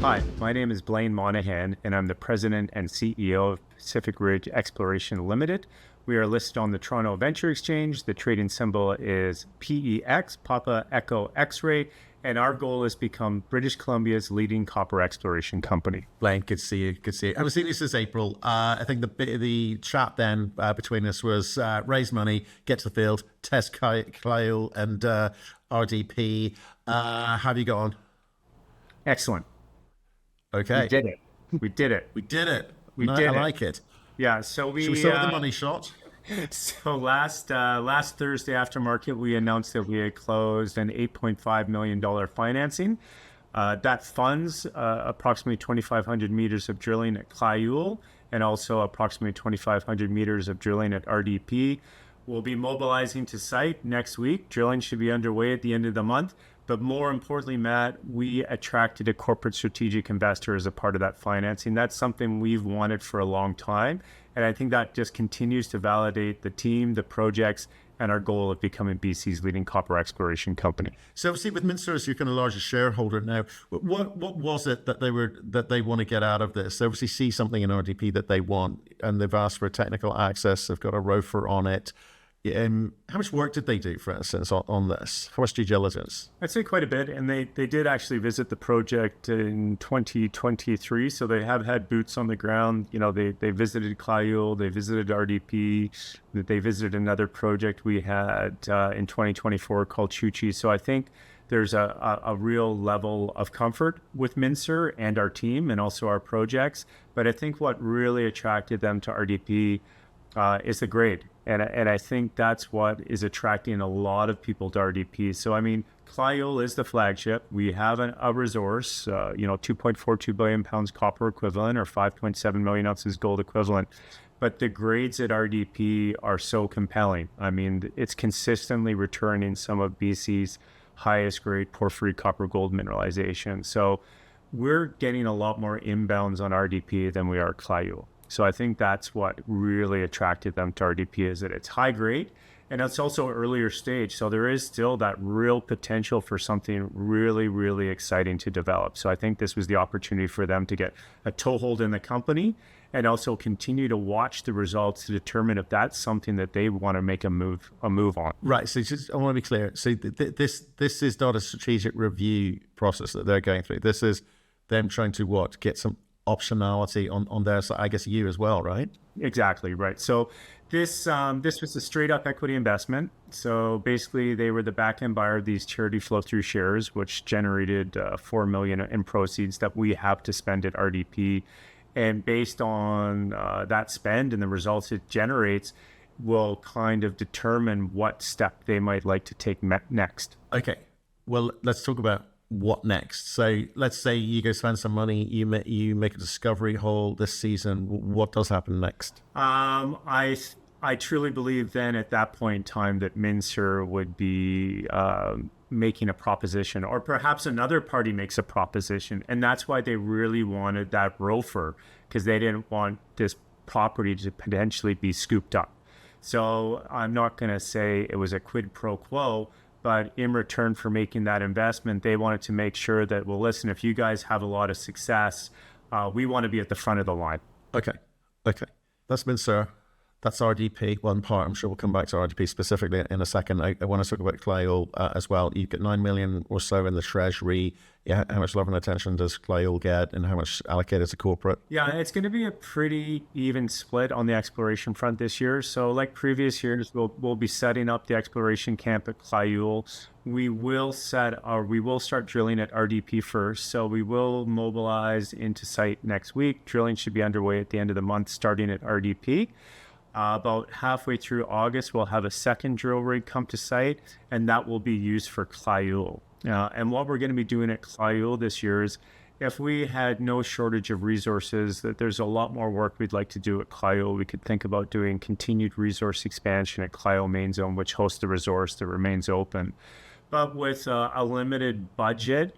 Hi, my name is Blaine Monaghan, and I'm the President and CEO of Pacific Ridge Exploration Ltd. We are listed on the Toronto Venture Exchange. The trading symbol is PEX, Papa Echo X-Ray, and our goal is to become British Columbia's leading copper exploration company. Blaine, good to see you. Good to see you. I haven't seen you since April. I think the chat then between us was raise money, get to the field, test Kliyul and RDP. How have you got on? Excellent. Okay. We did it. We did it. We did it. We did I it. like it. Yeah, so Should we start with the money shot? So last Thursday after market, we announced that we had closed an $8.5 million financing. That funds approximately 2,500 meters of drilling at Kliyul and also approximately 2,500 meters of drilling at RDP. We'll be mobilizing to site next week. Drilling should be underway at the end of the month. But more importantly, Matt, we attracted a corporate strategic investor as a part of that financing. That's something we've wanted for a long time. And I think that just continues to validate the team, the projects, and our goal of becoming BC's leading copper exploration company. So, see, with Minsur as your kind of largest shareholder now, what was it that they want to get out of this? They obviously see something in RDP that they want, and they've asked for technical access. They've got a ROFR on it. How much work did they do, for instance, on this? How much due diligence? I'd say quite a bit, and they did actually visit the project in 2023, so they have had boots on the ground. You know, they visited Kliyul, they visited RDP, they visited another project we had in 2024 called Chuchi. So I think there's a real level of comfort with Minsur and our team and also our projects. But I think what really attracted them to RDP is the grade. And I think that's what is attracting a lot of people to RDP. So, I mean, Kliyul is the flagship. We have a resource, 2.42 billion pounds copper equivalent or 5.7 million ounces gold equivalent. But the grades at RDP are so compelling. I mean, it's consistently returning some of BC's highest grade porphyry copper gold mineralization. So we're getting a lot more inbounds on RDP than we are Kliyul. So I think that's what really attracted them to RDP, is that it's high grade and it's also earlier stage. So there is still that real potential for something really, really exciting to develop. So I think this was the opportunity for them to get a toehold in the company and also continue to watch the results to determine if that's something that they want to make a move on. Right. So I want to be clear. So this is not a strategic review process that they're going through. This is them trying to get some optionality on their side, I guess you as well, right? Exactly, right. So this was a straight up equity investment. So basically they were the back end buyer of these charity flow through shares, which generated $4 million in proceeds that we have to spend at RDP. And based on that spend and the results it generates, will kind of determine what step they might like to take next. Okay, well, let's talk about what next. So let's say you go spend some money, you make a discovery hole this season. What does happen next? I truly believe then at that point in time that Minsur would be making a proposition, or perhaps another party makes a proposition, and that's why they really wanted that ROFR, because they didn't want this property to potentially be scooped up. So I'm not going to say it was a quid pro quo, but in return for making that investment, they wanted to make sure that, well, listen, if you guys have a lot of success, we want to be at the front of the line. Okay. That's Minsur. That's RDP, one part. I'm sure we'll come back to RDP specifically in a second. I want to talk about Kliyul as well. You've got 9 million or so in the treasury. Yeah, how much love and attention does Kliyul get, and how much allocated to corporate? Yeah, it's going to be a pretty even split on the exploration front this year. So like previous years, we'll be setting up the exploration camp at Kliyul. We will start drilling at RDP first. So we will mobilize into site next week. Drilling should be underway at the end of the month, starting at RDP. About halfway through August, we'll have a second drill rig come to site, and that will be used for Kliyul. And what we're going to be doing at Kliyul this year is, if we had no shortage of resources, that there's a lot more work we'd like to do at Kliyul. We could think about doing continued resource expansion at Kliyul Main Zone, which hosts the resource that remains open. But with a limited budget,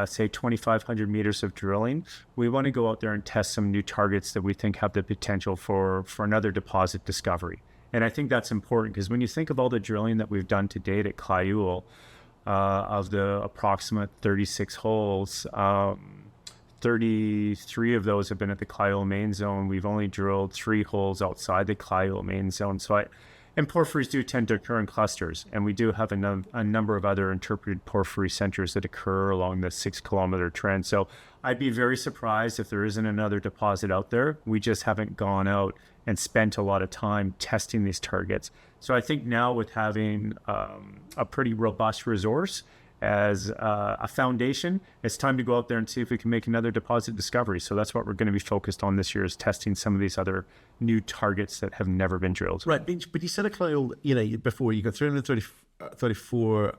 say 2,500 meters of drilling, we want to go out there and test some new targets that we think have the potential for another deposit discovery. And I think that's important, because when you think of all the drilling that we've done to date at Kliyul, of the approximate 36 holes, 33 of those have been at the Kliyul main zone. We've only drilled 3 holes outside the Kliyul main zone. And porphyries do tend to occur in clusters, and we do have a number of other interpreted porphyry centers that occur along the 6-kilometer trend. So I'd be very surprised if there isn't another deposit out there. We just haven't gone out and spent a lot of time testing these targets. So I think now, with having a pretty robust resource as a foundation, it's time to go out there and see if we can make another deposit discovery. So that's what we're going to be focused on this year, is testing some of these other new targets that have never been drilled. Right, but you said a Kliyul, before you got 334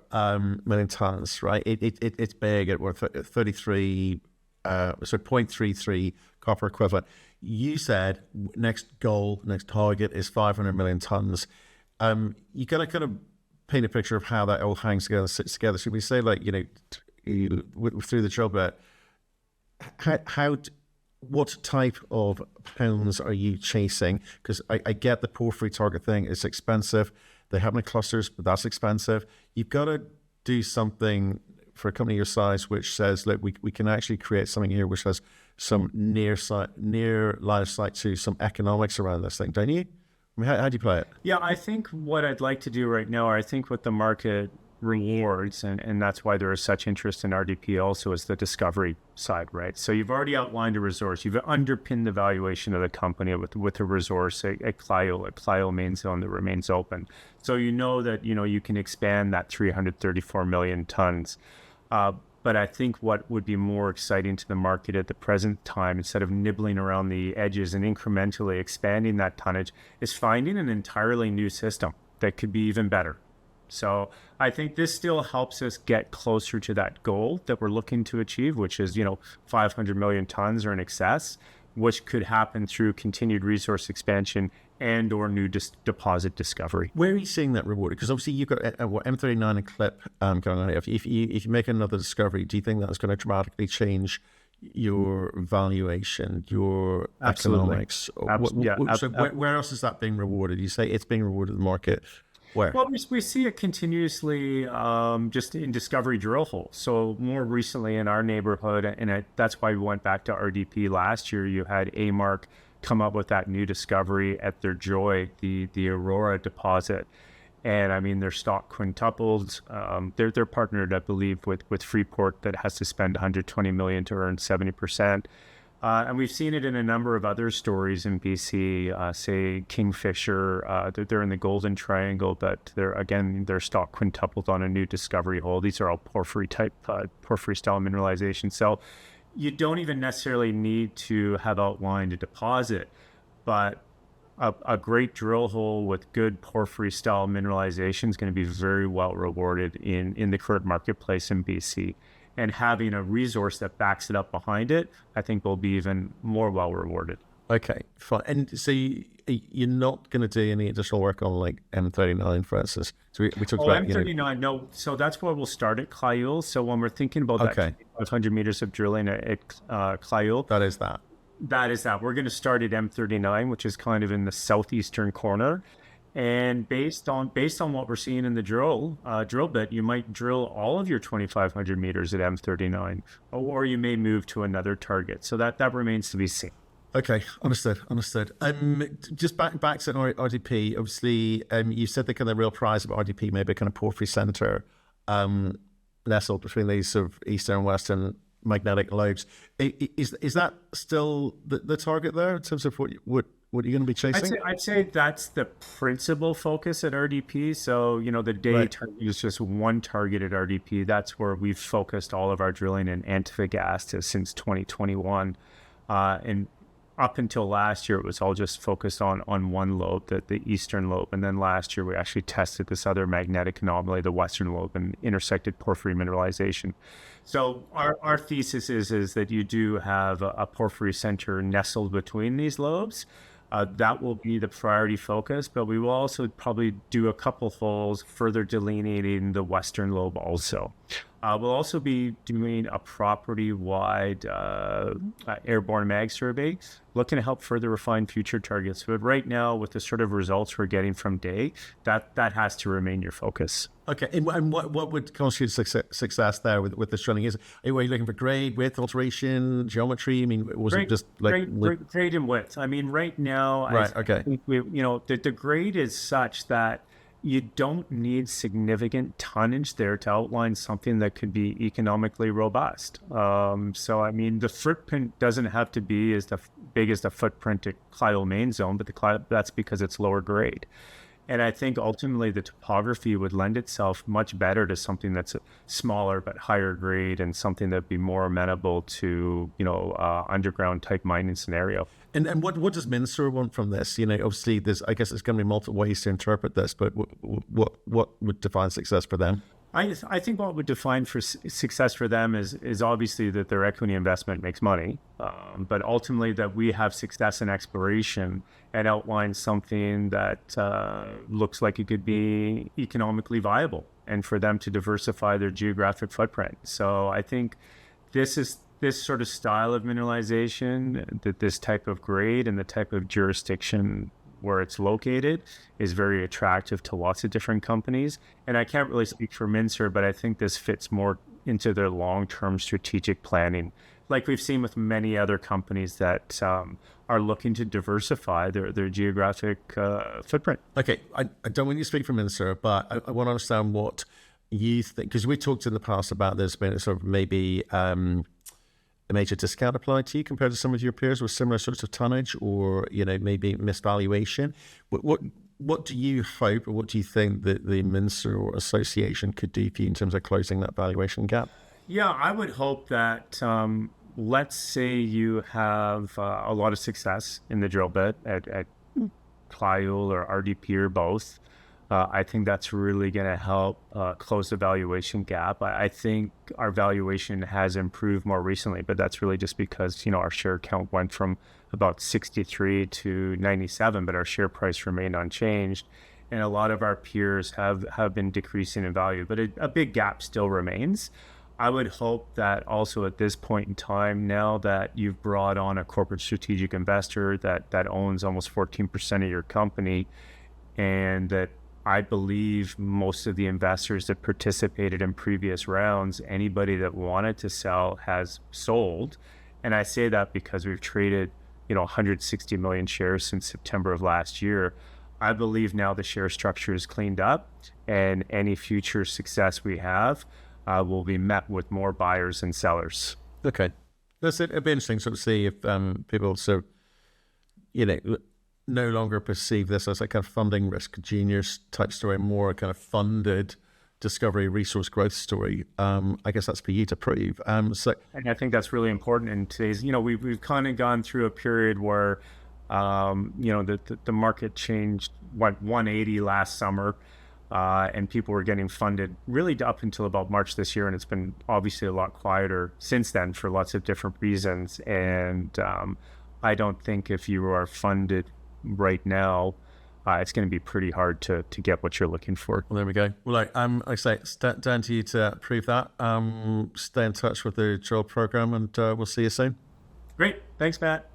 million tons, right? It's big at 33, so 0.33 copper equivalent. You said next target is 500 million tons. You got to kind of paint a picture of how that all hangs together, sits together. Should we say, like, through the drill bit, what type of pounds are you chasing? Because I get the porphyry target thing. It's expensive. They happen in clusters, but that's expensive. You've got to do something for a company your size, which says, look, we can actually create something here which has some near line of sight to some economics around this thing, don't you? I mean, how do you play it? Yeah, I think what I'd like to do right now, or I think what the market rewards, and that's why there is such interest in RDP also, is the discovery side, right? So you've already outlined a resource. You've underpinned the valuation of the company with a resource at Kliyul main zone that remains open. So you know that, you can expand that 334 million tons. But I think what would be more exciting to the market at the present time, instead of nibbling around the edges and incrementally expanding that tonnage, is finding an entirely new system that could be even better. So I think this still helps us get closer to that goal that we're looking to achieve, which is, 500 million tons or in excess, which could happen through continued resource expansion and or new deposit discovery. Where are you seeing that rewarded? Because obviously you've got M39 and Clip going on here. If you make another discovery, do you think that's going to dramatically change your valuation, your economics? So where else is that being rewarded? You say it's being rewarded in the market. Where? Well, we see it continuously just in discovery drill holes. So more recently in our neighborhood, and that's why we went back to RDP last year, you had A-Mark come up with that new discovery at their Joy, the Aurora deposit. And I mean, their stock quintupled. They're partnered, I believe, with Freeport, that has to spend 120 million to earn 70%. And we've seen it in a number of other stories in BC, say Kingfisher. They're in the Golden Triangle, but their stock quintupled on a new discovery hole. These are all porphyry style mineralization. So you don't even necessarily need to have outlined a deposit, but a great drill hole with good porphyry style mineralization is going to be very well rewarded in the current marketplace in BC. And having a resource that backs it up behind it, I think will be even more well rewarded. Okay, fine. And so you're not going to do any additional work on like M39, for instance? So we talked about M39. No, so that's where we'll start at Kliyul. So when we're thinking about that 500 meters of drilling at Kliyul, that is that. That is that. We're going to start at M39, which is kind of in the southeastern corner. And based on what we're seeing in the drill bit, you might drill all of your 2,500 meters at M39, or you may move to another target. So that remains to be seen. Okay, understood. Just back to RDP. Obviously, you said the kind of real prize of RDP may be kind of porphyry center, nestled between these sort of eastern and western magnetic lobes. Is that still the target there in terms of what you're going to be chasing? I'd say that's the principal focus at RDP. So, the target is just one target at RDP. That's where we've focused all of our drilling in Antofagasta since 2021. And up until last year, it was all just focused on one lobe, the eastern lobe. And then last year, we actually tested this other magnetic anomaly, the western lobe, and intersected porphyry mineralization. So our thesis is that you do have a porphyry center nestled between these lobes. That will be the priority focus, but we will also probably do a couple holes further delineating the western lobe also. We'll also be doing a property-wide airborne mag survey, looking to help further refine future targets. But right now, with the sort of results we're getting from Day, that has to remain your focus. Okay, and what would constitute success there with this drilling? Are you looking for grade, width, alteration, geometry? I mean, was it just like grade and width? I mean, right now, right? I think the grade is such that you don't need significant tonnage there to outline something that could be economically robust. So, I mean, the footprint doesn't have to be as big as the footprint at Kliyul main zone, but that's because it's lower grade. And I think ultimately the topography would lend itself much better to something that's smaller but higher grade, and something that'd be more amenable to, underground type mining scenario. And what does Minsur want from this? Obviously I guess there's going to be multiple ways to interpret this, but what would define success for them? I think what would define for success for them is obviously that their equity investment makes money, but ultimately that we have success in exploration and outline something that looks like it could be economically viable, and for them to diversify their geographic footprint. So I think this sort of style of mineralization, that this type of grade and the type of jurisdiction where it's located, is very attractive to lots of different companies. And I can't really speak for Minsur, but I think this fits more into their long-term strategic planning, like we've seen with many other companies that are looking to diversify their geographic footprint. Okay, I don't want you to speak for Minsur, but I want to understand what you think, because we talked in the past about this being sort of maybe a major discount applied to you compared to some of your peers with similar sorts of tonnage, or maybe misvaluation. What do you hope, or what do you think that the Minsur Association could do for you in terms of closing that valuation gap? Yeah, I would hope that let's say you have a lot of success in the drill bit at Kliyul or RDP or both. I think that's really going to help close the valuation gap. I think our valuation has improved more recently, but that's really just because, our share count went from about 63 to 97, but our share price remained unchanged. And a lot of our peers have been decreasing in value, but a big gap still remains. I would hope that also at this point in time, now that you've brought on a corporate strategic investor that owns almost 14% of your company, and that I believe most of the investors that participated in previous rounds, anybody that wanted to sell has sold. And I say that because we've traded, 160 million shares since September of last year. I believe now the share structure is cleaned up, and any future success we have will be met with more buyers and sellers. Okay. It'd be interesting to sort of see if people no longer perceive this as a kind of funding risk genius type story, more a kind of funded discovery resource growth story. I guess that's for you to prove. And I think that's really important in today's, we've kind of gone through a period where, the market changed 180 last summer, and people were getting funded really up until about March this year. And it's been obviously a lot quieter since then for lots of different reasons. And I don't think if you are funded right now, it's going to be pretty hard to get what you're looking for. Well, there we go. Well, like I say, it's down to you to prove that. Stay in touch with the drill program, and we'll see you soon. Great. Thanks, Matt.